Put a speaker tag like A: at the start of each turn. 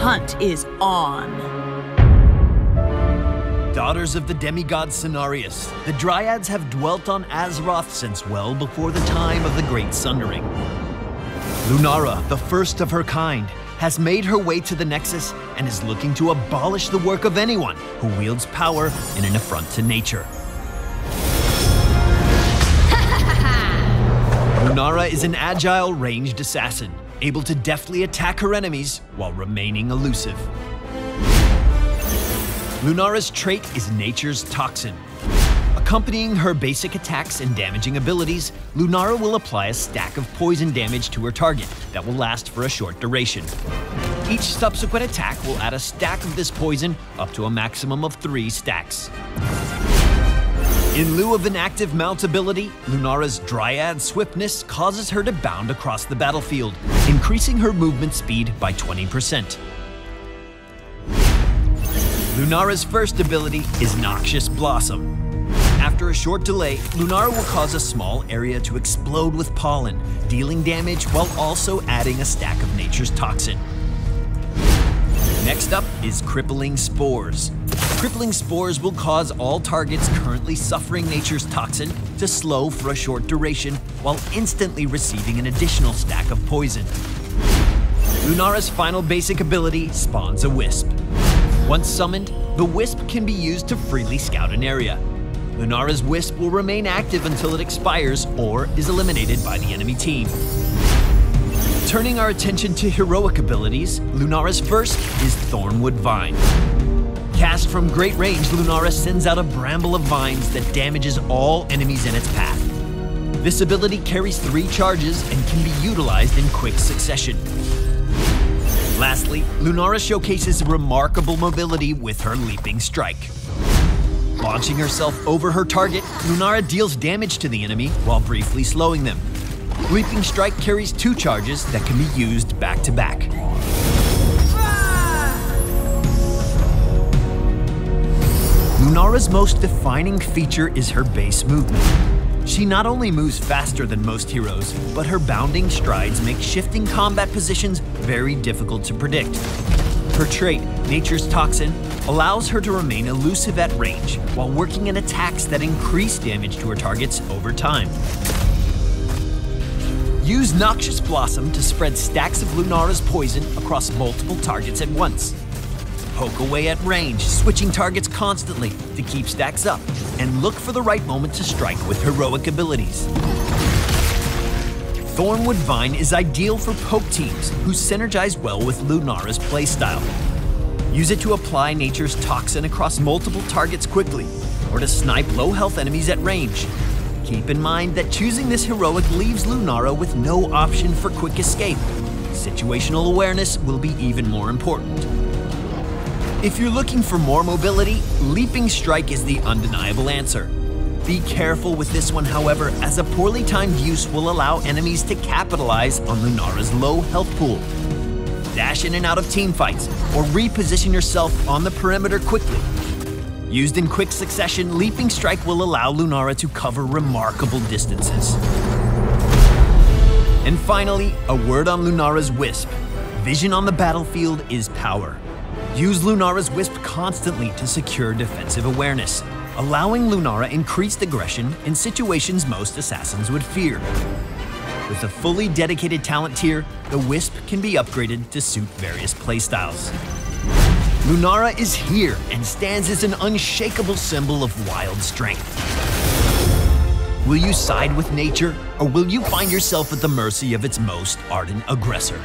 A: hunt is on.
B: Daughters of the demigod Cenarius, the Dryads have dwelt on Azeroth since well before the time of the Great Sundering. Lunara, the first of her kind, has made her way to the Nexus and is looking to abolish the work of anyone who wields power in an affront to nature. Lunara is an agile, ranged assassin, able to deftly attack her enemies while remaining elusive. Lunara's trait is Nature's Toxin. Accompanying her basic attacks and damaging abilities, Lunara will apply a stack of poison damage to her target that will last for a short duration. Each subsequent attack will add a stack of this poison up to a maximum of 3 stacks. In lieu of an active mount ability, Lunara's Dryad Swiftness causes her to bound across the battlefield, increasing her movement speed by 20%. Lunara's first ability is Noxious Blossom. After a short delay, Lunara will cause a small area to explode with pollen, dealing damage while also adding a stack of Nature's Toxin. Next up is Crippling Spores. Crippling Spores will cause all targets currently suffering Nature's Toxin to slow for a short duration while instantly receiving an additional stack of poison. Lunara's final basic ability spawns a Wisp. Once summoned, the Wisp can be used to freely scout an area. Lunara's Wisp will remain active until it expires or is eliminated by the enemy team. Turning our attention to heroic abilities, Lunara's first is Thornwood Vine. Cast from great range, Lunara sends out a bramble of vines that damages all enemies in its path. This ability carries 3 charges and can be utilized in quick succession. Lastly, Lunara showcases remarkable mobility with her Leaping Strike. Launching herself over her target, Lunara deals damage to the enemy while briefly slowing them. Leaping Strike carries 2 charges that can be used back to back. Lunara's most defining feature is her base movement. She not only moves faster than most heroes, but her bounding strides make shifting combat positions very difficult to predict. Her trait, Nature's Toxin, allows her to remain elusive at range while working in attacks that increase damage to her targets over time. Use Noxious Blossom to spread stacks of Lunara's poison across multiple targets at once. Poke away at range, switching targets constantly to keep stacks up, and look for the right moment to strike with heroic abilities. Thornwood Vine is ideal for poke teams who synergize well with Lunara's playstyle. Use it to apply Nature's Toxin across multiple targets quickly, or to snipe low-health enemies at range. Keep in mind that choosing this heroic leaves Lunara with no option for quick escape. Situational awareness will be even more important. If you're looking for more mobility, Leaping Strike is the undeniable answer. Be careful with this one, however, as a poorly timed use will allow enemies to capitalize on Lunara's low health pool. Dash in and out of teamfights, or reposition yourself on the perimeter quickly. Used in quick succession, Leaping Strike will allow Lunara to cover remarkable distances. And finally, a word on Lunara's Wisp. Vision on the battlefield is power. Use Lunara's Wisp constantly to secure defensive awareness, allowing Lunara increased aggression in situations most assassins would fear. With a fully dedicated talent tier, the Wisp can be upgraded to suit various playstyles. Lunara is here and stands as an unshakable symbol of wild strength. Will you side with nature, or will you find yourself at the mercy of its most ardent aggressor?